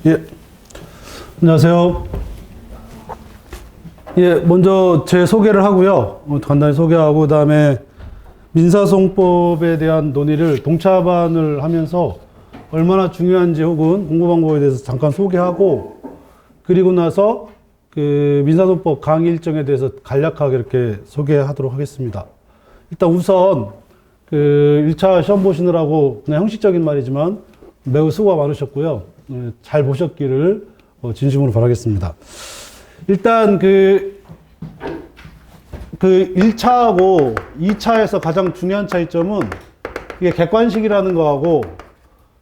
예, 안녕하세요. 예, 먼저 제 소개를 하고요. 간단히 소개하고, 그다음에 민사소송법에 대한 논의를 동차반을 하면서 얼마나 중요한지 혹은 공부 방법에 대해서 잠깐 소개하고, 그리고 나서 그 민사소송법 강의 일정에 대해서 간략하게 이렇게 소개하도록 하겠습니다. 일단 우선 그 1차 시험 보시느라고 그냥 형식적인 말이지만 매우 수고가 많으셨고요. 잘 보셨기를 진심으로 바라겠습니다. 일단 그 1차하고 2차에서 가장 중요한 차이점은 이게 객관식이라는 거하고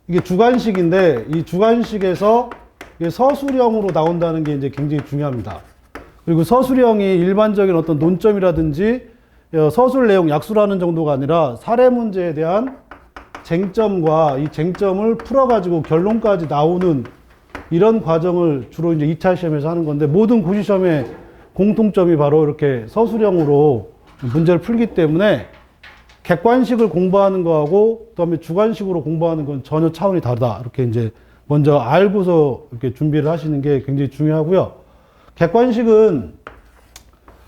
이게 주관식인데, 이 주관식에서 이게 서술형으로 나온다는 게 이제 굉장히 중요합니다. 그리고 서술형이 일반적인 어떤 논점이라든지 서술 내용 약수라는 정도가 아니라 사례 문제에 대한 쟁점과 이 쟁점을 풀어가지고 결론까지 나오는 이런 과정을 주로 이제 2차 시험에서 하는 건데, 모든 고시 시험의 공통점이 바로 이렇게 서술형으로 문제를 풀기 때문에 객관식을 공부하는 거하고 그다음에 주관식으로 공부하는 건 전혀 차원이 다르다. 이렇게 이제 먼저 알고서 이렇게 준비를 하시는 게 굉장히 중요하고요. 객관식은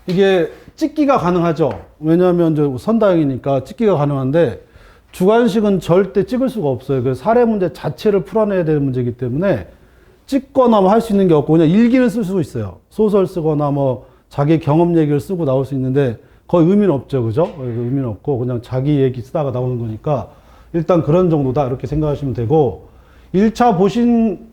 이게 찍기가 가능하죠. 왜냐하면 이제 선다형이니까 찍기가 가능한데, 주관식은 절대 찍을 수가 없어요. 그 사례 문제 자체를 풀어내야 되는 문제이기 때문에 찍거나 뭐 할 수 있는 게 없고, 그냥 일기를 쓸 수 있어요. 소설 쓰거나 뭐 자기 경험 얘기를 쓰고 나올 수 있는데 거의 의미는 없죠. 그죠? 의미는 없고 그냥 자기 얘기 쓰다가 나오는 거니까 일단 그런 정도다. 이렇게 생각하시면 되고, 1차 보신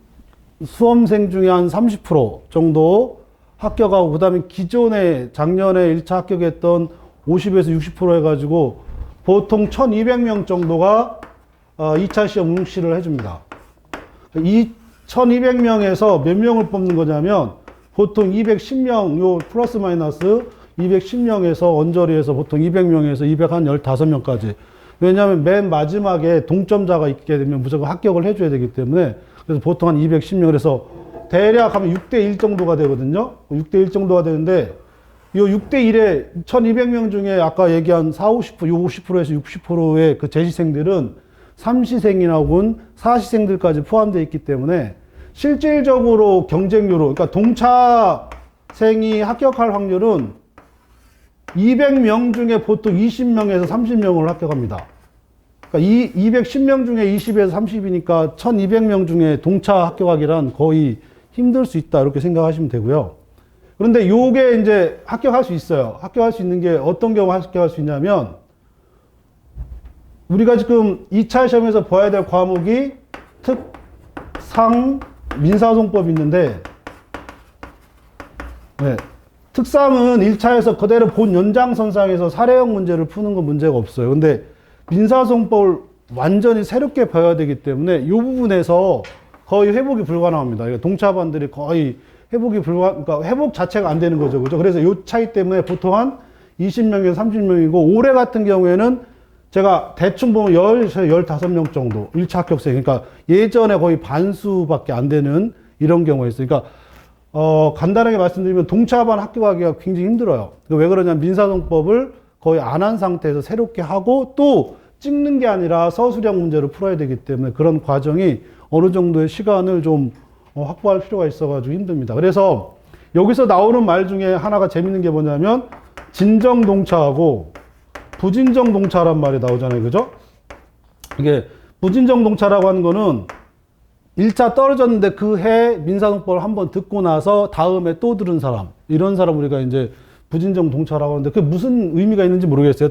수험생 중에 한 30% 정도 합격하고, 그 다음에 기존에 작년에 1차 합격했던 50에서 60% 해가지고 보통 1200명 정도가 2차 시험 응시를 해줍니다. 이 1200명에서 몇 명을 뽑는 거냐면 보통 210명, 요 플러스 마이너스 210명에서 언저리에서 보통 200명에서 215명까지. 왜냐하면 맨 마지막에 동점자가 있게 되면 무조건 합격을 해줘야 되기 때문에, 그래서 보통 한 210명, 그래서 대략 하면 6대1 정도가 되거든요. 6대1 정도가 되는데, 요 6대1에 1200명 중에 아까 얘기한 40, 50, 50%에서 60%의 그 재시생들은 삼시생이나 혹은 사시생들까지 포함되어 있기 때문에 실질적으로 경쟁률로, 그러니까 동차생이 합격할 확률은 200명 중에 보통 20명에서 30명을 합격합니다. 그러니까 210명 중에 20에서 30이니까 1200명 중에 동차 합격하기란 거의 힘들 수 있다. 이렇게 생각하시면 되고요. 그런데 요게 이제 합격할 수 있어요. 합격할 수 있는 게 어떤 경우 합격할 수 있냐면, 우리가 지금 2차 시험에서 봐야 될 과목이 특상 민사소송법이 있는데, 네, 특상은 1차에서 그대로 본 연장선상에서 사례형 문제를 푸는 건 문제가 없어요. 근데 민사소송법을 완전히 새롭게 봐야 되기 때문에 이 부분에서 거의 회복이 불가능합니다. 동차반들이 거의 그러니까 회복 자체가 안 되는 거죠. 그죠? 그래서 이 차이 때문에 보통 한 20명에서 30명이고, 올해 같은 경우에는 제가 대충 보면 10에서 15명 정도 1차 합격생, 그러니까 예전에 거의 반수밖에 안 되는 이런 경우가 있어요. 그러니까 간단하게 말씀드리면 동차반 합격하기가 굉장히 힘들어요. 왜 그러냐면 민사소송법을 거의 안 한 상태에서 새롭게 하고 또 찍는 게 아니라 서술형 문제를 풀어야 되기 때문에 그런 과정이 어느 정도의 시간을 좀 확보할 필요가 있어가지고 힘듭니다. 그래서 여기서 나오는 말 중에 하나가 재밌는 게 뭐냐면, 진정 동차하고 부진정 동차란 말이 나오잖아요. 그죠? 이게 부진정 동차라고 하는 거는 1차 떨어졌는데 그 해 민사소송법을 한번 듣고 나서 다음에 또 들은 사람, 이런 사람 우리가 이제 부진정 동차라고 하는데, 그게 무슨 의미가 있는지 모르겠어요.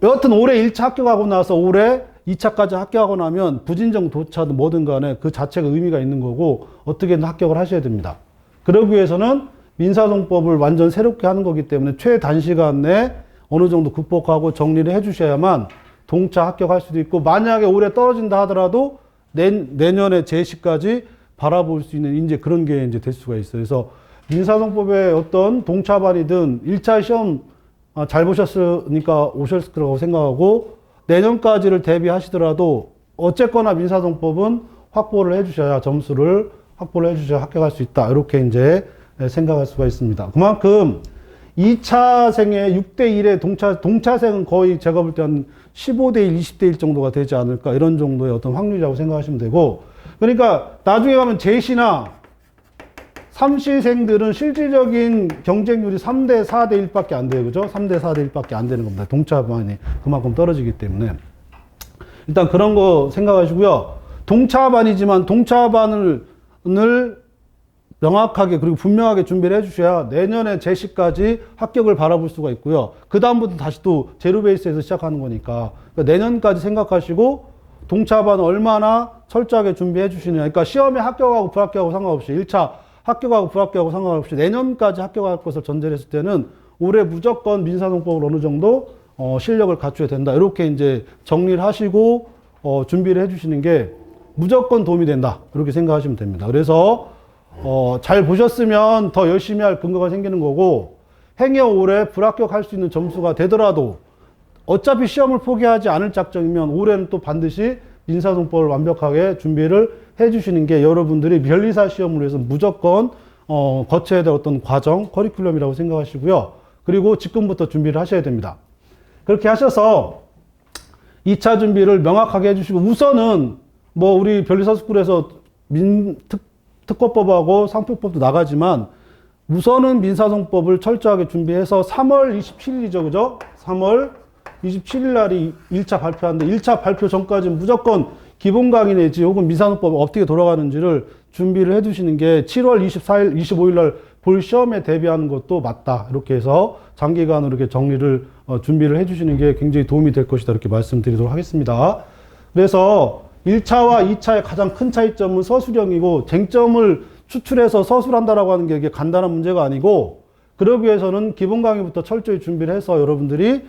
여하튼 올해 1차 합격하고 나서 올해 2차까지 합격하고 나면 부진정 도차든 뭐든 간에 그 자체가 의미가 있는 거고 어떻게든 합격을 하셔야 됩니다. 그러기 위해서는 민사소송법을 완전 새롭게 하는 거기 때문에 최단시간 내에 어느 정도 극복하고 정리를 해 주셔야만 동차 합격할 수도 있고, 만약에 올해 떨어진다 하더라도 내년에 제시까지 바라볼 수 있는 이제 그런 게 이제 될 수가 있어요. 그래서 민사소송법의 어떤 동차반이든 1차 시험 잘 보셨으니까 오셨을 거라고 생각하고, 내년까지를 대비하시더라도 어쨌거나 민사소송법은 확보를 해 주셔야, 점수를 확보를 해 주셔야 합격할 수 있다. 이렇게 이제 생각할 수가 있습니다. 그만큼 2차생의 6대1의 동차생은 거의 제가 볼 때 한 15대1, 20대1 정도가 되지 않을까, 이런 정도의 어떤 확률이라고 생각하시면 되고, 그러니까 나중에 가면 제시나 삼시생들은 실질적인 경쟁률이 3대 4대 1밖에 안 돼요. 그죠? 3대 4대 1밖에 안 되는 겁니다. 동차반이 그만큼 떨어지기 때문에. 일단 그런 거 생각하시고요. 동차반이지만 동차반을 명확하게 그리고 분명하게 준비를 해주셔야 내년에 제시까지 합격을 바라볼 수가 있고요. 그 다음부터 다시 또 제로 베이스에서 시작하는 거니까. 그러니까 내년까지 생각하시고 동차반을 얼마나 철저하게 준비해 주시느냐. 그러니까 시험에 합격하고 불합격하고 상관없이 1차 합격하고 불합격하고 상관없이 내년까지 합격할 것을 전제를 했을 때는 올해 무조건 민사송법을 어느 정도 실력을 갖춰야 된다. 이렇게 이제 정리를 하시고 준비를 해주시는 게 무조건 도움이 된다. 이렇게 생각하시면 됩니다. 그래서 잘 보셨으면 더 열심히 할 근거가 생기는 거고 행여 올해 불합격할 수 있는 점수가 되더라도 어차피 시험을 포기하지 않을 작정이면 올해는 또 반드시 민사송법을 완벽하게 준비를 해주시는 게 여러분들이 변리사 시험을 위해서 무조건 거쳐야 될 어떤 과정, 커리큘럼이라고 생각하시고요. 그리고 지금부터 준비를 하셔야 됩니다. 그렇게 하셔서 2차 준비를 명확하게 해주시고 우선은 뭐 우리 변리사스쿨에서 특허법하고 상표법도 나가지만 우선은 민사송법을 철저하게 준비해서 3월 27일이죠. 그죠? 3월 27일 날이 1차 발표하는데 1차 발표 전까지는 무조건 기본 강의 내지 혹은 민사송법 어떻게 돌아가는지를 준비를 해두시는 게 7월 24일, 25일 날 볼 시험에 대비하는 것도 맞다. 이렇게 해서 장기간으로 이렇게 정리를, 준비를 해주시는 게 굉장히 도움이 될 것이다. 이렇게 말씀드리도록 하겠습니다. 그래서 1차와 2차의 가장 큰 차이점은 서술형이고 쟁점을 추출해서 서술한다라고 하는 게 이게 간단한 문제가 아니고 그러기 위해서는 기본 강의부터 철저히 준비를 해서 여러분들이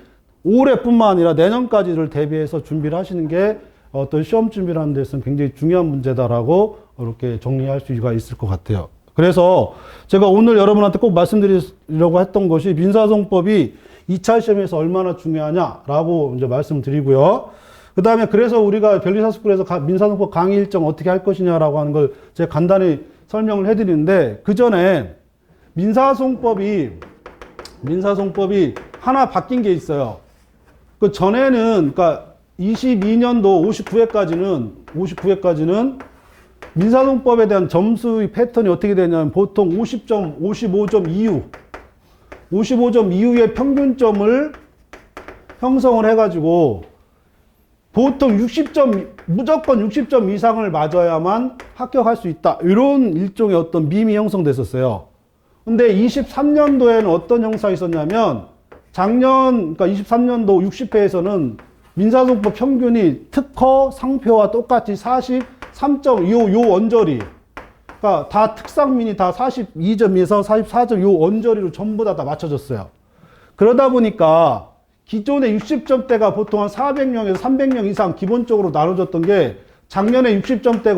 올해뿐만 아니라 내년까지를 대비해서 준비를 하시는 게 어떤 시험 준비를 하는 데서는 굉장히 중요한 문제다라고 이렇게 정리할 수가 있을 것 같아요. 그래서 제가 오늘 여러분한테 꼭 말씀드리려고 했던 것이 민사송법이 2차 시험에서 얼마나 중요하냐라고 이제 말씀드리고요. 그 다음에 그래서 우리가 변리사스쿨에서 민사송법 강의 일정 어떻게 할 것이냐라고 하는 걸 제가 간단히 설명을 해드리는데 그 전에 민사송법이 하나 바뀐 게 있어요. 그 전에는 그러니까 22년도 59회까지는 민사송법에 대한 점수의 패턴이 어떻게 되냐면 보통 50점, 55점 이후의 평균점을 형성을 해가지고 보통 60점, 무조건 60점 이상을 맞아야만 합격할 수 있다. 이런 일종의 어떤 밈이 형성됐었어요. 근데 23년도에는 어떤 형상이 있었냐면 그러니까 23년도 60회에서는 민사송법 평균이 특허 상표와 똑같이 43점, 요 언저리. 그러니까 다 특상민이 다 42점에서 44점 요 언저리로 전부 다 맞춰졌어요. 그러다 보니까 기존의 60점대가 보통 한 400명에서 300명 이상 기본적으로 나눠졌던 게 작년에 60점대가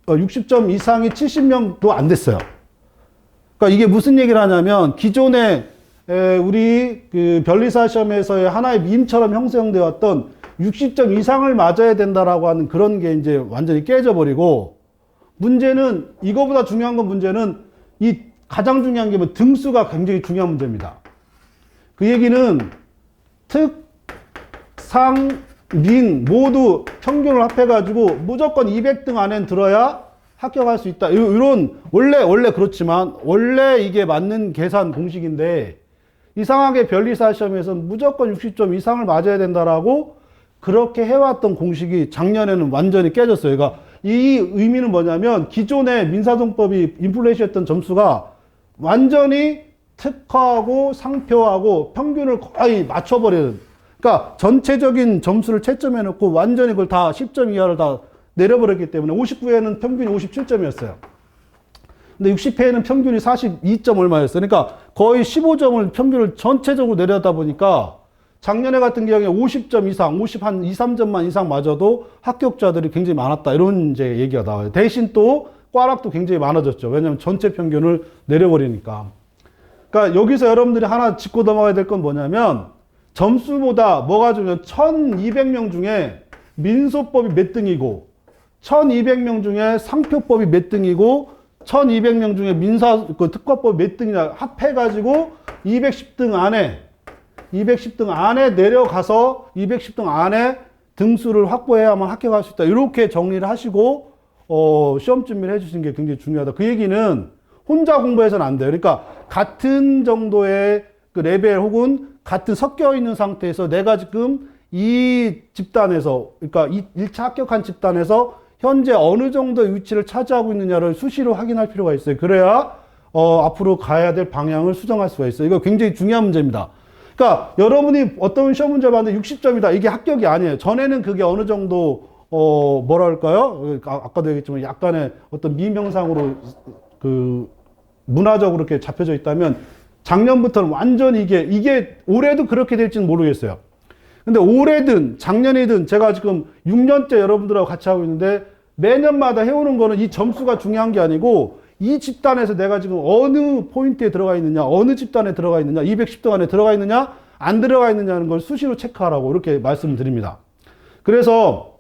60점 이상이 70명도 안 됐어요. 그러니까 이게 무슨 얘기를 하냐면 기존에 우리 그 변리사 시험에서의 하나의 밈처럼 형성되어 왔던 60점 이상을 맞아야 된다라고 하는 그런 게 이제 완전히 깨져버리고 문제는 이거보다 중요한 건 문제는 이 가장 중요한 게 뭐 등수가 굉장히 중요한 문제입니다. 그 얘기는 특, 상, 민 모두 평균을 합해가지고 무조건 200등 안에 들어야 합격할 수 있다. 이런 원래 그렇지만 원래 이게 맞는 계산 공식인데 이상하게 변리사 시험에서는 무조건 60점 이상을 맞아야 된다라고 그렇게 해왔던 공식이 작년에는 완전히 깨졌어요. 그러니까 이 의미는 뭐냐면 기존의 민사송법이 인플레이션했던 점수가 완전히 특허하고 상표하고 평균을 거의 맞춰버리는, 그러니까 전체적인 점수를 채점해 놓고 완전히 그걸 다 10점 이하를 다 내려버렸기 때문에 59회는 평균이 57점이었어요. 근데 60회에는 평균이 42점 얼마였어요. 그러니까 거의 15점을 평균을 전체적으로 내려다 보니까 작년에 같은 경우에 50점 이상, 50한 2, 3점만 이상 맞아도 합격자들이 굉장히 많았다. 이런 이제 얘기가 나와요. 대신 또 꽈락도 굉장히 많아졌죠. 왜냐하면 전체 평균을 내려버리니까. 그러니까 여기서 여러분들이 하나 짚고 넘어가야 될 건 뭐냐면 점수보다 뭐가 중요하면 1200명 중에 민소법이 몇 등이고 1200명 중에 상표법이 몇 등이고 1200명 중에 특허법이 몇 등이냐 합해가지고 210등 안에 내려가서 210등 안에 등수를 확보해야만 합격할 수 있다. 이렇게 정리를 하시고 시험 준비를 해주시는 게 굉장히 중요하다. 그 얘기는 혼자 공부해서는 안 돼요. 그러니까 같은 정도의 그 레벨 혹은 같은 섞여 있는 상태에서 내가 지금 이 집단에서, 그러니까 1차 합격한 집단에서 현재 어느 정도의 위치를 차지하고 있느냐를 수시로 확인할 필요가 있어요. 그래야 앞으로 가야 될 방향을 수정할 수가 있어요. 이거 굉장히 중요한 문제입니다. 그러니까 여러분이 어떤 시험 문제 봤는데 60점이다. 이게 합격이 아니에요. 전에는 그게 어느 정도 뭐랄까요? 아까도 얘기했지만 약간의 어떤 미명상으로 그 문화적으로 이렇게 잡혀져 있다면 작년부터는 완전히 이게 올해도 그렇게 될지는 모르겠어요. 근데 올해든 작년이든 제가 지금 6년째 여러분들하고 같이 하고 있는데 매년마다 해오는 거는 이 점수가 중요한 게 아니고 이 집단에서 내가 지금 어느 포인트에 들어가 있느냐, 어느 집단에 들어가 있느냐, 210등 안에 들어가 있느냐, 안 들어가 있느냐는 걸 수시로 체크하라고 이렇게 말씀드립니다. 그래서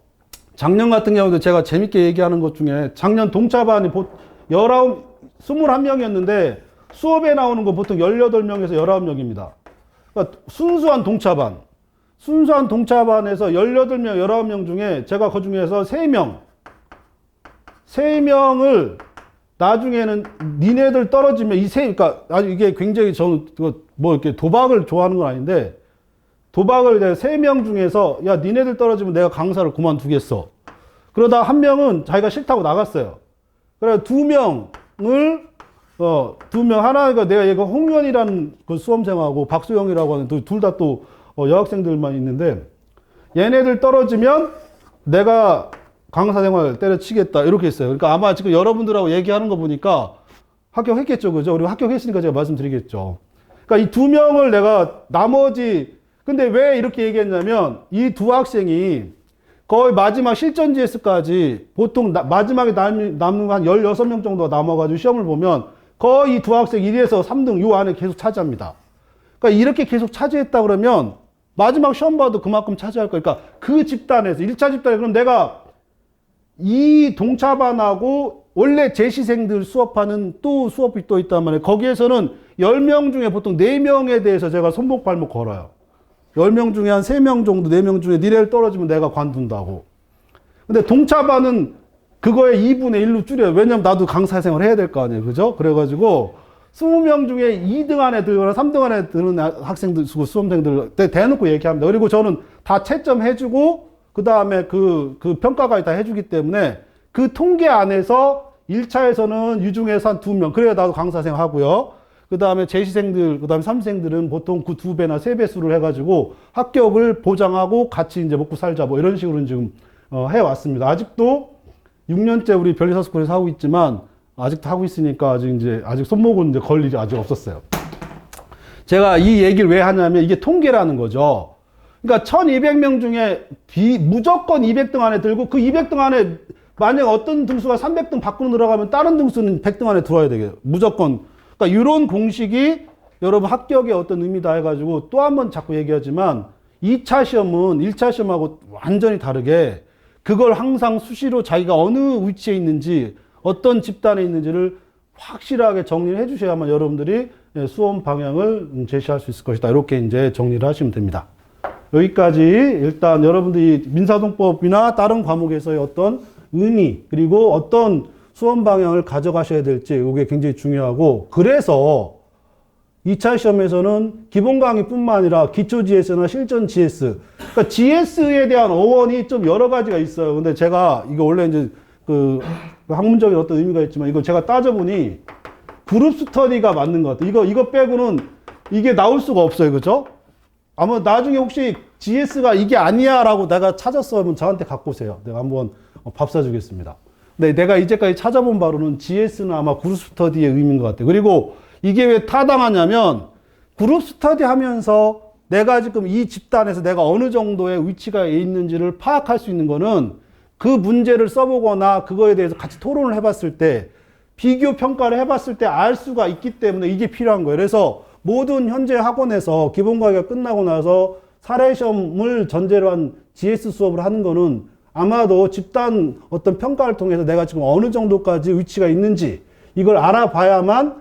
작년 같은 경우도 제가 재밌게 얘기하는 것 중에 작년 동차반이 21명이었는데 수업에 나오는 거 보통 18명에서 19명입니다. 그러니까 순수한 동차반에서 18명, 19명 중에 제가 그 중에서 3명을 나중에는 니네들 떨어지면 그러니까 아주 이게 굉장히 저는 뭐 이렇게 도박을 좋아하는 건 아닌데 도박을 내가 3명 중에서 야, 니네들 떨어지면 내가 강사를 그만두겠어. 그러다 한 명은 자기가 싫다고 나갔어요. 그래 2명을 하나가 내가 얘가 홍면이라는 그 수험생하고 박수영이라고 하는 둘 다 또 여학생들만 있는데 얘네들 떨어지면 내가 강사 생활 때려치겠다 이렇게 했어요. 그러니까 아마 지금 여러분들하고 얘기하는 거 보니까 합격했겠죠, 그죠? 우리 합격했으니까 제가 말씀드리겠죠. 그러니까 이 2명을 내가 근데 왜 이렇게 얘기했냐면 이 두 학생이 거의 마지막 실전 GS까지 보통 마지막에 남는 한 16명 정도가 남아가지고 시험을 보면 거의 이 두 학생 1에서 3등 요 안에 계속 차지합니다. 그러니까 이렇게 계속 차지했다 그러면 마지막 시험 봐도 그만큼 차지할 거니까 그러니까 그 집단에서 1차 집단에 그럼 내가 이 동차반하고 원래 재시생들 수업하는 또 수업이 또 있단 말이에요. 거기에서는 10명 중에 보통 4명에 대해서 제가 손목 발목 걸어요. 10명 중에 한 3명 정도, 4명 중에 니네를 떨어지면 내가 관둔다고. 근데 동차반은 그거의 2분의 1로 줄여요. 왜냐면 나도 강사 생활 해야 될 거 아니에요. 그죠? 그래가지고 20명 중에 2등 안에 들거나 3등 안에 드는 학생들, 수험생들 대놓고 얘기합니다. 그리고 저는 다 채점 해주고 그 다음에 그 평가까지 다 해주기 때문에 그 통계 안에서 1차에서는 유중에서 한 2명, 그래야 나도 강사 생활 하고요. 그 다음에 재시생들, 그 다음에 삼시생들은 보통 그 2배나 3배 수를 해가지고 합격을 보장하고 같이 이제 먹고 살자 뭐 이런 식으로 지금 해왔습니다. 아직도 6년째 우리 별리사스쿨에서 하고 있지만 아직도 하고 있으니까 아직 손목은 이제 걸 일이 아직 없었어요. 제가 이 얘기를 왜 하냐면 이게 통계라는 거죠. 그러니까 1200명 중에 무조건 200등 안에 들고 그 200등 안에 만약 어떤 등수가 300등 밖으로 들어가면 다른 등수는 100등 안에 들어야 되겠죠. 무조건. 그러니까 이런 공식이 여러분 합격의 어떤 의미다 해가지고 또 한 번 자꾸 얘기하지만 2차 시험은 1차 시험하고 완전히 다르게 그걸 항상 수시로 자기가 어느 위치에 있는지 어떤 집단에 있는지를 확실하게 정리를 해 주셔야만 여러분들이 수험 방향을 제시할 수 있을 것이다. 이렇게 이제 정리를 하시면 됩니다. 여기까지 일단 여러분들이 민사동법이나 다른 과목에서의 어떤 의미 그리고 어떤 수험 방향을 가져가셔야 될지 이게 굉장히 중요하고 그래서 2차 시험에서는 기본 강의뿐만 아니라 기초 GS나 실전 GS 그러니까 GS에 대한 어원이 좀 여러 가지가 있어요. 근데 제가 이거 원래 이제 그 학문적인 어떤 의미가 있지만 이거 제가 따져보니 그룹 스터디가 맞는 것 같아요. 이거 빼고는 이게 나올 수가 없어요. 그죠? 아마 나중에 혹시 GS가 이게 아니야 라고 내가 찾았어 하면 저한테 갖고 오세요. 내가 한번 밥 사주겠습니다. 근데 내가 이제까지 찾아본 바로는 GS는 아마 그룹 스터디의 의미인 것 같아요. 그리고 이게 왜 타당하냐면 그룹 스터디 하면서 내가 지금 이 집단에서 내가 어느 정도의 위치가 있는지를 파악할 수 있는 거는 그 문제를 써보거나 그거에 대해서 같이 토론을 해봤을 때 비교 평가를 해봤을 때 알 수가 있기 때문에 이게 필요한 거예요. 그래서 모든 현재 학원에서 기본 과외가 끝나고 나서 사례 시험을 전제로 한 GS 수업을 하는 거는 아마도 집단 어떤 평가를 통해서 내가 지금 어느 정도까지 위치가 있는지 이걸 알아봐야만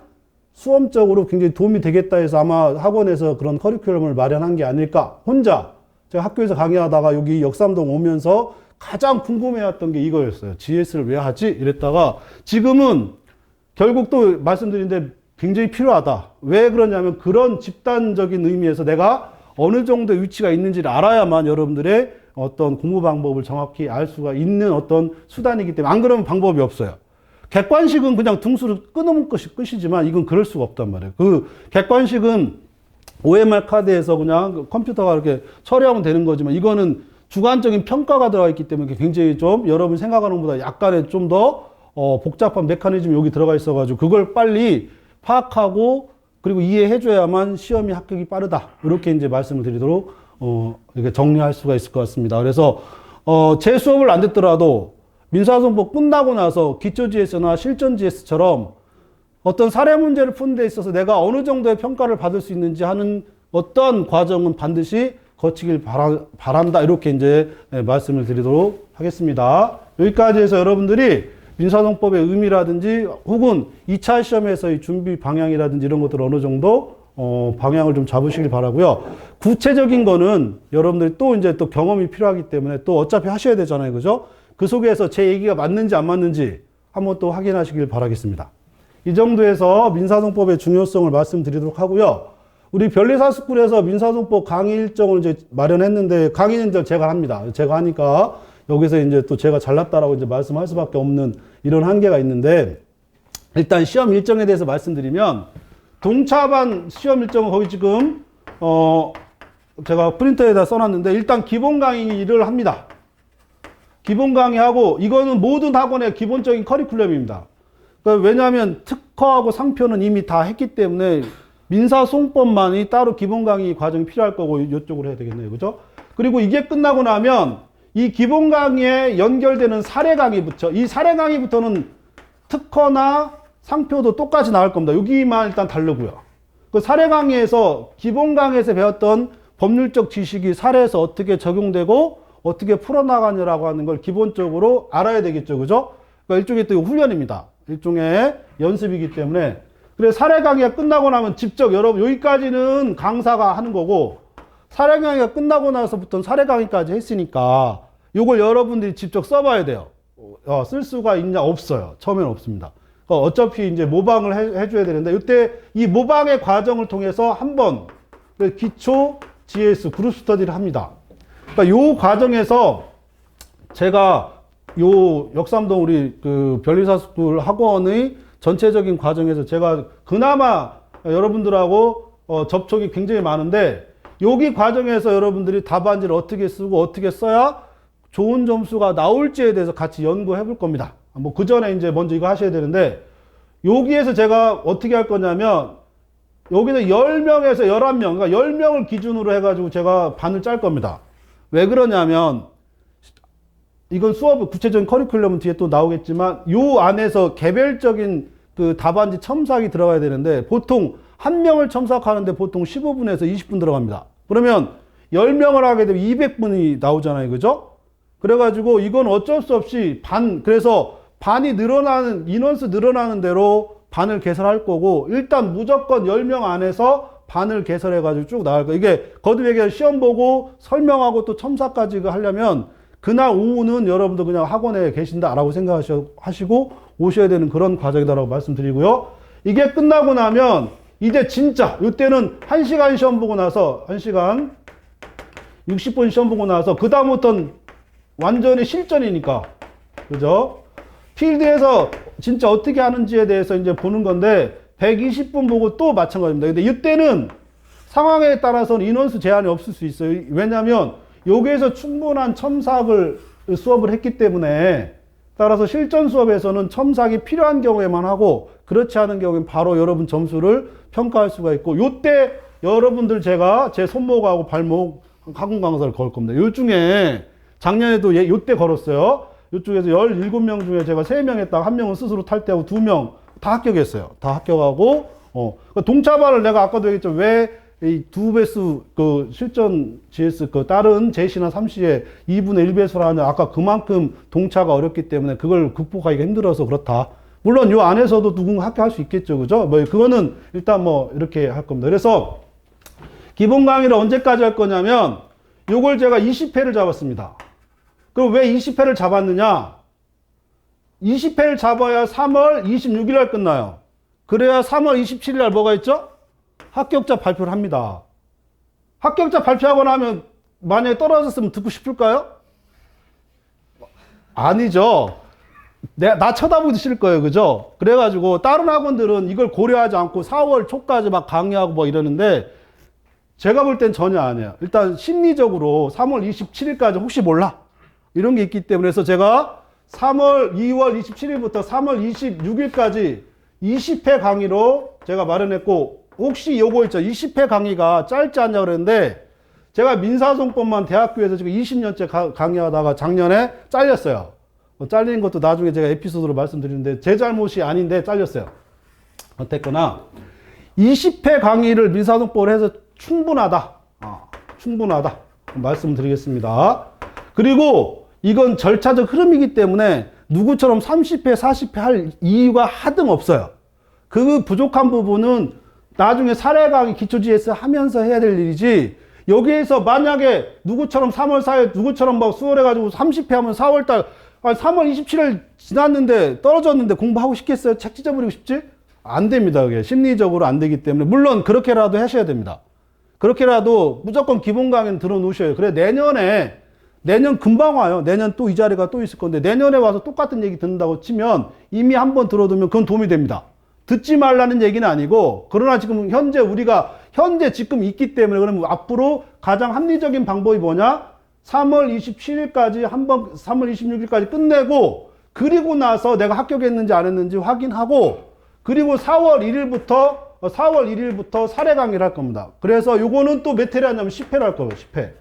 수험적으로 굉장히 도움이 되겠다 해서 아마 학원에서 그런 커리큘럼을 마련한 게 아닐까. 혼자 제가 학교에서 강의하다가 여기 역삼동 오면서 가장 궁금해했던 게 이거였어요. GS를 왜 하지? 이랬다가 지금은 결국 또 말씀드린데 굉장히 필요하다. 왜 그러냐면 그런 집단적인 의미에서 내가 어느 정도 위치가 있는지를 알아야만 여러분들의 어떤 공부 방법을 정확히 알 수가 있는 어떤 수단이기 때문에 안 그러면 방법이 없어요. 객관식은 그냥 등수를 끊어먹는 것이 끝이지만 이건 그럴 수가 없단 말이에요. 그 객관식은 OMR 카드에서 그냥 컴퓨터가 이렇게 처리하면 되는 거지만 이거는 주관적인 평가가 들어가 있기 때문에 굉장히 좀 여러분 생각하는 것보다 약간의 좀 더 복잡한 메커니즘이 여기 들어가 있어가지고 그걸 빨리 파악하고 그리고 이해해줘야만 시험이 합격이 빠르다. 이렇게 이제 말씀을 드리도록 이렇게 정리할 수가 있을 것 같습니다. 그래서 제 수업을 안 듣더라도 민사소송법 끝나고 나서 기초 GS나 실전 GS처럼 어떤 사례 문제를 푸는 데 있어서 내가 어느 정도의 평가를 받을 수 있는지 하는 어떤 과정은 반드시 거치길 바란다. 이렇게 이제 말씀을 드리도록 하겠습니다. 여기까지 해서 여러분들이 민사소송법의 의미라든지 혹은 2차 시험에서의 준비 방향이라든지 이런 것들 어느 정도 방향을 좀 잡으시길 바라고요. 구체적인 거는 여러분들이 또 이제 또 경험이 필요하기 때문에 또 어차피 하셔야 되잖아요. 그죠? 그 속에서 제 얘기가 맞는지 안 맞는지 한번 또 확인하시길 바라겠습니다. 이 정도에서 민사소송법의 중요성을 말씀드리도록 하고요. 우리 변리사스쿨에서 민사소송법 강의 일정을 이제 마련했는데 강의는 이제 제가 합니다. 제가 하니까 여기서 이제 또 제가 잘났다라고 이제 말씀할 수밖에 없는 이런 한계가 있는데 일단 시험 일정에 대해서 말씀드리면 동차반 시험 일정은 거기 지금 제가 프린터에다 써놨는데 일단 기본 강의를 합니다. 기본 강의하고 이거는 모든 학원의 기본적인 커리큘럼입니다. 그러니까 왜냐하면 특허하고 상표는 이미 다 했기 때문에 민사소송법만이 따로 기본 강의 과정이 필요할 거고 이쪽으로 해야 되겠네요. 그죠? 그리고 이게 끝나고 나면 이 기본 강의에 연결되는 사례 강의부터 이 사례 강의부터는 특허나 상표도 똑같이 나올 겁니다. 여기만 일단 다르고요. 그 사례 강의에서 기본 강의에서 배웠던 법률적 지식이 사례에서 어떻게 적용되고 어떻게 풀어나가느라고 하는 걸 기본적으로 알아야 되겠죠. 그죠? 그러니까 일종의 또 훈련입니다. 일종의 연습이기 때문에. 그래서 사례 강의가 끝나고 나면 직접 여러분 여기까지는 강사가 하는 거고 사례 강의가 끝나고 나서부터는 사례 강의까지 했으니까 이걸 여러분들이 직접 써봐야 돼요. 쓸 수가 있냐? 없어요. 처음에는 없습니다. 그러니까 어차피 이제 모방을 해줘야 되는데 이때 이 모방의 과정을 통해서 한번 기초 GS 그룹 스터디를 합니다. 그러니까 요 과정에서 제가 요 역삼동 우리 그 변리사스쿨 학원의 전체적인 과정에서 제가 그나마 여러분들하고 접촉이 굉장히 많은데 여기 과정에서 여러분들이 답안지를 어떻게 쓰고 어떻게 써야 좋은 점수가 나올지에 대해서 같이 연구해 볼 겁니다. 뭐 그 전에 이제 먼저 이거 하셔야 되는데 여기에서 제가 어떻게 할 거냐면 여기서 10명에서 11명 그러니까 10명을 기준으로 해가지고 제가 반을 짤 겁니다. 왜 그러냐면 이건 수업 구체적인 커리큘럼은 뒤에 또 나오겠지만 요 안에서 개별적인 그 답안지 첨삭이 들어가야 되는데 보통 한 명을 첨삭하는데 보통 15분에서 20분 들어갑니다. 그러면 10명을 하게 되면 200분이 나오잖아요. 그죠? 그래가지고 이건 어쩔 수 없이 그래서 반이 늘어나는, 인원수 늘어나는 대로 반을 개설할 거고 일단 무조건 10명 안에서 반을 개설해가지고 쭉 나갈 거예요. 이게 거듭 얘기해서 시험 보고 설명하고 또 첨삭까지 하려면 그날 오후는 여러분들 그냥 학원에 계신다라고 생각하시고 오셔야 되는 그런 과정이다라고 말씀드리고요. 이게 끝나고 나면 이제 진짜 이때는 1시간 시험 보고 나서 1시간 60분 시험 보고 나서 그 다음부터는 완전히 실전이니까 그죠? 필드에서 진짜 어떻게 하는지에 대해서 이제 보는 건데 120분 보고 또 마찬가지입니다. 근데 이때는 상황에 따라서는 인원수 제한이 없을 수 있어요. 왜냐하면 여기에서 충분한 첨삭을 수업을 했기 때문에 따라서 실전 수업에서는 첨삭이 필요한 경우에만 하고 그렇지 않은 경우에는 바로 여러분 점수를 평가할 수가 있고 요때 여러분들 제가 제 손목하고 발목 학원 강사를 걸 겁니다. 요 중에 작년에도 요때 걸었어요. 요쪽에서 17명 중에 제가 3명 했다가 1명은 스스로 탈퇴하고 2명 다 합격했어요. 다 합격하고 동차반을 내가 아까도 얘기했죠. 왜 이 2배수 그 실전 GS 그 다른 제시나 3시에 2분의 1배수라 하냐. 아까 그만큼 동차가 어렵기 때문에 그걸 극복하기가 힘들어서 그렇다. 물론 요 안에서도 누군가 합격할 수 있겠죠. 그죠? 뭐 그거는 일단 뭐 이렇게 할 겁니다. 그래서 기본 강의를 언제까지 할 거냐면 요걸 제가 20회를 잡았습니다. 그럼 왜 20회를 잡았느냐? 20회를 잡아야 3월 26일 날 끝나요. 그래야 3월 27일 날 뭐가 있죠? 합격자 발표를 합니다. 합격자 발표하고 나면 만약에 떨어졌으면 듣고 싶을까요? 아니죠. 나 쳐다보기 싫을 거예요. 그죠? 그래가지고 다른 학원들은 이걸 고려하지 않고 4월 초까지 막 강의하고 뭐 이러는데 제가 볼 땐 전혀 아니에요. 일단 심리적으로 3월 27일까지 혹시 몰라. 이런 게 있기 때문에 해서 제가 2월 27일부터 3월 26일까지 20회 강의로 제가 마련했고 혹시 요거 있죠. 20회 강의가 짧지 않냐 그랬는데 제가 민사소송법만 대학교에서 지금 20년째 강의하다가 작년에 잘렸어요. 잘리는 것도 나중에 제가 에피소드로 말씀드리는데 제 잘못이 아닌데 잘렸어요. 어쨌거나 20회 강의를 민사소송법을 해서 충분하다. 충분하다. 말씀드리겠습니다. 그리고 이건 절차적 흐름이기 때문에 누구처럼 30회, 40회 할 이유가 하등 없어요. 그 부족한 부분은 나중에 사례 강의 기초 GS 하면서 해야 될 일이지 여기에서 만약에 누구처럼 3월 4일 누구처럼 막 수월해가지고 30회 하면 4월달 3월 27일 지났는데 떨어졌는데 공부하고 싶겠어요? 책 찢어버리고 싶지? 안 됩니다. 그게 심리적으로 안 되기 때문에 물론 그렇게라도 하셔야 됩니다. 그렇게라도 무조건 기본 강의는 들어놓으셔요. 그래 내년 금방 와요. 내년 또 이 자리가 또 있을 건데 내년에 와서 똑같은 얘기 듣는다고 치면 이미 한번 들어두면 그건 도움이 됩니다. 듣지 말라는 얘기는 아니고 그러나 지금 우리가 지금 있기 때문에 그러면 앞으로 가장 합리적인 방법이 뭐냐? 3월 27일까지 3월 26일까지 끝내고 그리고 나서 내가 합격했는지 안 했는지 확인하고 그리고 4월 1일부터 사례 강의를 할 겁니다. 그래서 요거는 또 몇 회를 하냐면 10회를 할 거예요. 10회.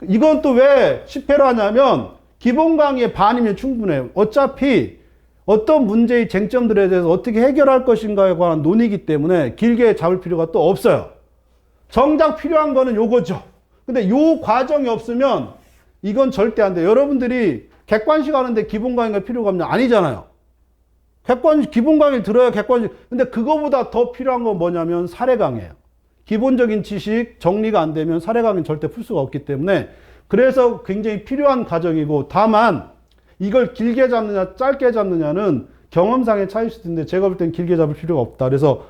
이건 또 왜 10회를 하냐면 기본 강의의 반이면 충분해요. 어차피 어떤 문제의 쟁점들에 대해서 어떻게 해결할 것인가에 관한 논의이기 때문에 길게 잡을 필요가 또 없어요. 정작 필요한 거는 요거죠. 근데 요 과정이 없으면 이건 절대 안 돼요. 여러분들이 객관식 하는데 기본 강의가 필요가 없냐? 아니잖아요. 기본 강의를 들어야 객관식. 근데 그거보다 더 필요한 건 뭐냐면 사례 강의예요. 기본적인 지식 정리가 안 되면 사례 강의는 절대 풀 수가 없기 때문에 그래서 굉장히 필요한 과정이고 다만 이걸 길게 잡느냐 짧게 잡느냐는 경험상의 차이일 수도 있는데 제가 볼 땐 길게 잡을 필요가 없다. 그래서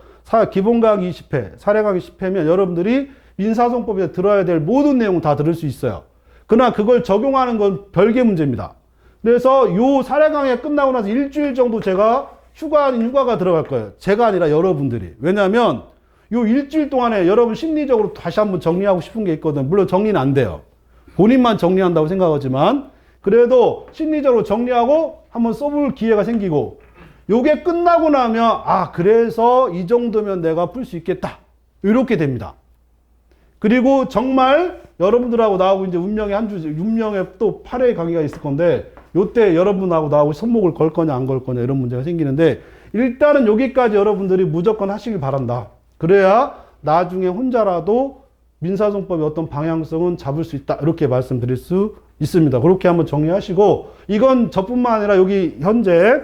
기본 강의 20회, 사례 강의 10회면 여러분들이 민사소송법에서 들어야 될 모든 내용 다 들을 수 있어요. 그러나 그걸 적용하는 건 별개 문제입니다. 그래서 요 사례 강의 끝나고 나서 일주일 정도 제가 휴가가 들어갈 거예요. 제가 아니라 여러분들이. 왜냐하면 요 일주일 동안에 여러분 심리적으로 다시 한번 정리하고 싶은 게 있거든. 물론 정리는 안 돼요. 본인만 정리한다고 생각하지만 그래도 심리적으로 정리하고 한번 써볼 기회가 생기고 요게 끝나고 나면 그래서 이 정도면 내가 풀 수 있겠다. 이렇게 됩니다. 그리고 정말 여러분들하고 나하고 이제 운명의 또 8회 강의가 있을 건데 요때 여러분하고 나하고 손목을 걸 거냐 안 걸 거냐 이런 문제가 생기는데 일단은 여기까지 여러분들이 무조건 하시길 바란다. 그래야 나중에 혼자라도 민사소송법의 어떤 방향성은 잡을 수 있다. 이렇게 말씀드릴 수 있습니다. 그렇게 한번 정리하시고 이건 저뿐만 아니라 여기 현재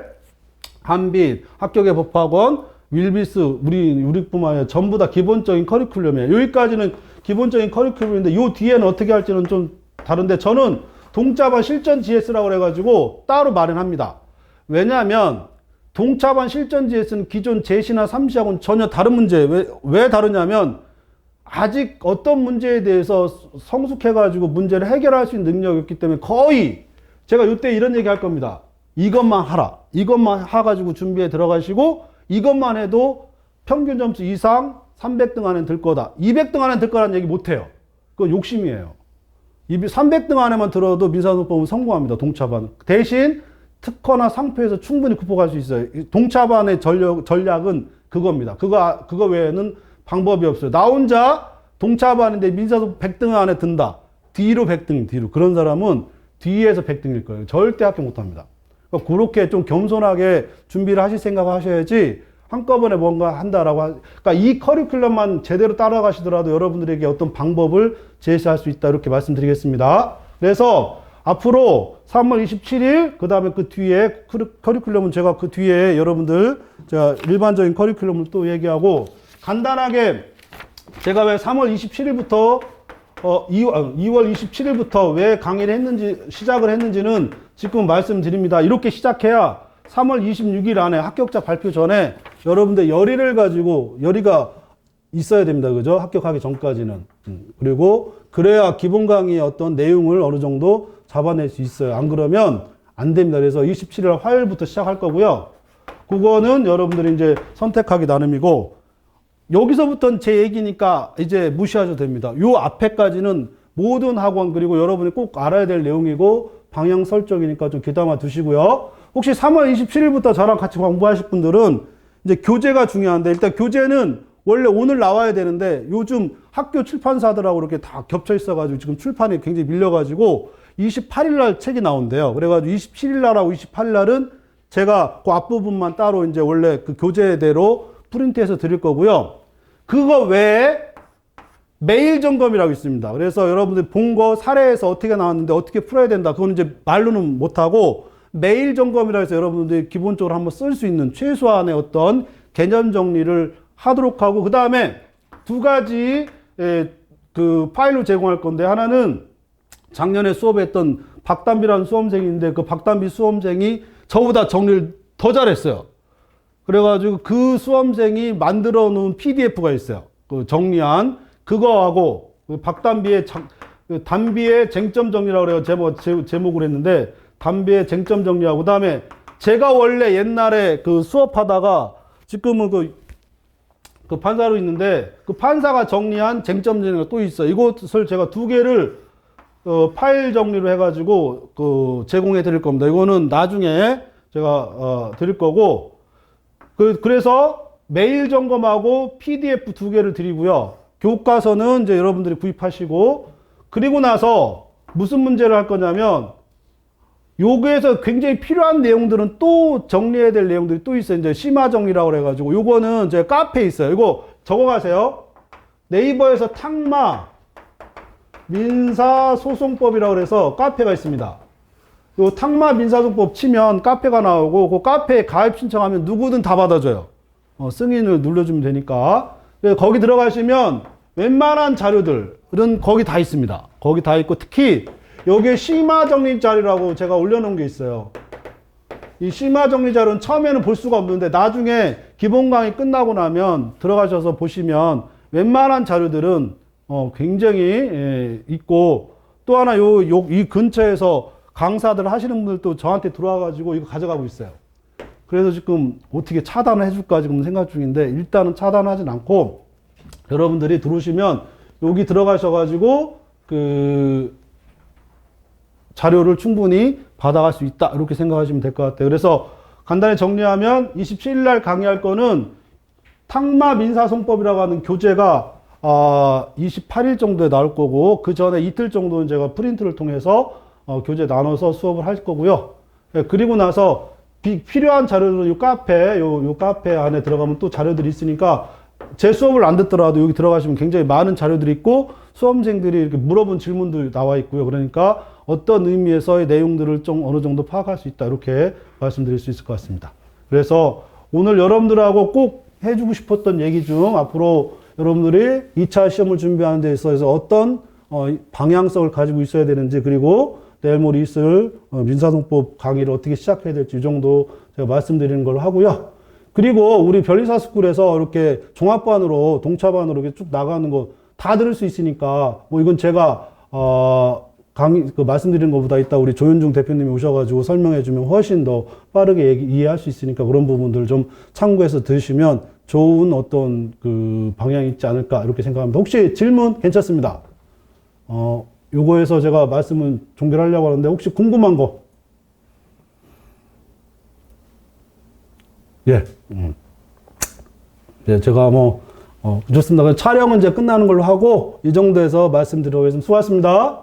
한빛, 합격의 법학원, 윌비스, 우리뿐만 아니라 전부 다 기본적인 커리큘럼이에요. 여기까지는 기본적인 커리큘럼인데 요 뒤에는 어떻게 할지는 좀 다른데 저는 동차반 실전 GS라고 그래가지고 따로 마련합니다. 왜냐하면 동차반 실전 GS는 기존 제시나 삼시하고는 전혀 다른 문제. 왜 다르냐면 아직 어떤 문제에 대해서 성숙해가지고 문제를 해결할 수 있는 능력이 없기 때문에 거의 제가 이때 이런 얘기 할 겁니다. 이것만 하라. 이것만 해가지고 준비에 들어가시고 이것만 해도 평균 점수 이상 300등 안에 들 거다. 200등 안에 들 거라는 얘기 못해요. 그건 욕심이에요. 300등 안에만 들어도 민사소송법은 성공합니다. 동차반. 대신 특허나 상표에서 충분히 극복할 수 있어요. 동차반의 전략은 그겁니다. 그거 외에는 방법이 없어요. 나 혼자 동차반인데 민사소송 100등 안에 든다. 뒤로 100등, 뒤로. 그런 사람은 뒤에서 100등일 거예요. 절대 합격 못 합니다. 그러니까 그렇게 좀 겸손하게 준비를 하실 생각을 하셔야지 한꺼번에 뭔가 한다라고. 그러니까 이 커리큘럼만 제대로 따라가시더라도 여러분들에게 어떤 방법을 제시할 수 있다. 이렇게 말씀드리겠습니다. 그래서 앞으로 3월 27일, 그 다음에 그 뒤에 커리큘럼은 제가 그 뒤에 여러분들 제가 일반적인 커리큘럼을 또 얘기하고 간단하게 제가 왜 3월 27일부터 2월 27일부터 왜 강의를 했는지, 시작을 했는지는 지금 말씀드립니다. 이렇게 시작해야 3월 26일 안에 합격자 발표 전에 여러분들 열의가 있어야 됩니다. 그죠? 합격하기 전까지는. 그리고 그래야 기본 강의의 어떤 내용을 어느 정도 잡아낼 수 있어요. 안 그러면 안 됩니다. 그래서 27일 화요일부터 시작할 거고요. 그거는 여러분들이 이제 선택하기 나름이고, 여기서부터는 제 얘기니까 이제 무시하셔도 됩니다. 요 앞에까지는 모든 학원, 그리고 여러분이 꼭 알아야 될 내용이고 방향 설정이니까 좀 귀담아 두시고요. 혹시 3월 27일부터 저랑 같이 공부하실 분들은 이제 교재가 중요한데, 일단 교재는 원래 오늘 나와야 되는데 요즘 학교 출판사들하고 이렇게 다 겹쳐 있어가지고 지금 출판이 굉장히 밀려가지고 28일 날 책이 나온대요. 그래가지고 27일 날하고 28일 날은 제가 그 앞부분만 따로 이제 원래 그 교재대로 프린트해서 드릴 거고요. 그거 외에 매일 점검이라고 있습니다. 그래서 여러분들 본 거 사례에서 어떻게 나왔는데 어떻게 풀어야 된다. 그건 이제 말로는 못하고 매일 점검이라 해서 여러분들이 기본적으로 한번 쓸 수 있는 최소한의 어떤 개념 정리를 하도록 하고, 그 다음에 두 가지 그 파일로 제공할 건데, 하나는 작년에 수업했던 박담비라는 수험생인데 그 박담비 수험생이 저보다 정리를 더 잘했어요. 그래가지고 그 수험생이 만들어 놓은 PDF가 있어요. 그 정리한 그거하고 그 박담비의 그 담비의 쟁점 정리라고 그래요. 제목을 했는데 담비의 쟁점 정리하고, 그 다음에 제가 원래 옛날에 그 수업하다가 지금은 그 판사로 있는데 그 판사가 정리한 쟁점 정리가 또 있어요. 이것을 제가 두 개를 파일 정리로 해가지고 제공해 드릴 겁니다. 이거는 나중에 제가 드릴 거고, 그래서 메일 점검하고 PDF 두 개를 드리고요. 교과서는 이제 여러분들이 구입하시고, 그리고 나서 무슨 문제를 할 거냐면 요거에서 굉장히 필요한 내용들은 또 정리해야 될 내용들이 또 있어요. 이제 심화 정리라고 그래가지고 요거는 제 카페에 있어요. 이거 적어가세요. 네이버에서 탁마 민사소송법이라고 그래서 카페가 있습니다. 요 탁마 민사소송법 치면 카페가 나오고 그 카페에 가입 신청하면 누구든 다 받아줘요. 승인을 눌러주면 되니까. 그래서 거기 들어가시면 웬만한 자료들은 거기 다 있습니다. 거기 다 있고, 특히 여기에 심화 정리 자료라고 제가 올려놓은 게 있어요. 이 심화 정리 자료는 처음에는 볼 수가 없는데 나중에 기본 강의 끝나고 나면 들어가셔서 보시면 웬만한 자료들은 굉장히 있고, 또 하나 이 근처에서 강사들 하시는 분들도 저한테 들어와가지고 이거 가져가고 있어요. 그래서 지금 어떻게 차단을 해줄까 지금 생각 중인데, 일단은 차단하진 않고 여러분들이 들어오시면 여기 들어가셔가지고 그 자료를 충분히 받아갈 수 있다, 이렇게 생각하시면 될 것 같아요. 그래서 간단히 정리하면 27일 날 강의할 거는 탁마 민사소송법이라고 하는 교재가 28일 정도에 나올 거고, 그 전에 이틀 정도는 제가 프린트를 통해서 교재 나눠서 수업을 할 거고요. 그리고 나서 필요한 자료들은 요 카페 안에 들어가면 또 자료들이 있으니까 제 수업을 안 듣더라도 여기 들어가시면 굉장히 많은 자료들이 있고, 수험생들이 이렇게 물어본 질문도 나와 있고요. 그러니까 어떤 의미에서의 내용들을 좀 어느 정도 파악할 수 있다, 이렇게 말씀드릴 수 있을 것 같습니다. 그래서 오늘 여러분들하고 꼭 해주고 싶었던 얘기 중, 앞으로 여러분들이 2차 시험을 준비하는 데 있어서 어떤 방향성을 가지고 있어야 되는지, 그리고 내일 모레 있을 민사소송법 강의를 어떻게 시작해야 될지, 이 정도 제가 말씀드리는 걸로 하고요. 그리고 우리 변리사스쿨에서 이렇게 종합반으로, 동차반으로 이렇게 쭉 나가는 거 다 들을 수 있으니까, 뭐 이건 제가 말씀드리는 것보다 이따 우리 조윤중 대표님이 오셔가지고 설명해주면 훨씬 더 빠르게 이해할 수 있으니까 그런 부분들 좀 참고해서 들으시면 좋은 어떤 그 방향이 있지 않을까, 이렇게 생각합니다. 혹시 질문 괜찮습니다. 요거에서 제가 말씀을 종결 하려고 하는데 혹시 궁금한 거? 예. 예, 제가 좋습니다. 촬영은 이제 끝나는 걸로 하고 이 정도에서 말씀드리겠습니다. 수고하셨습니다.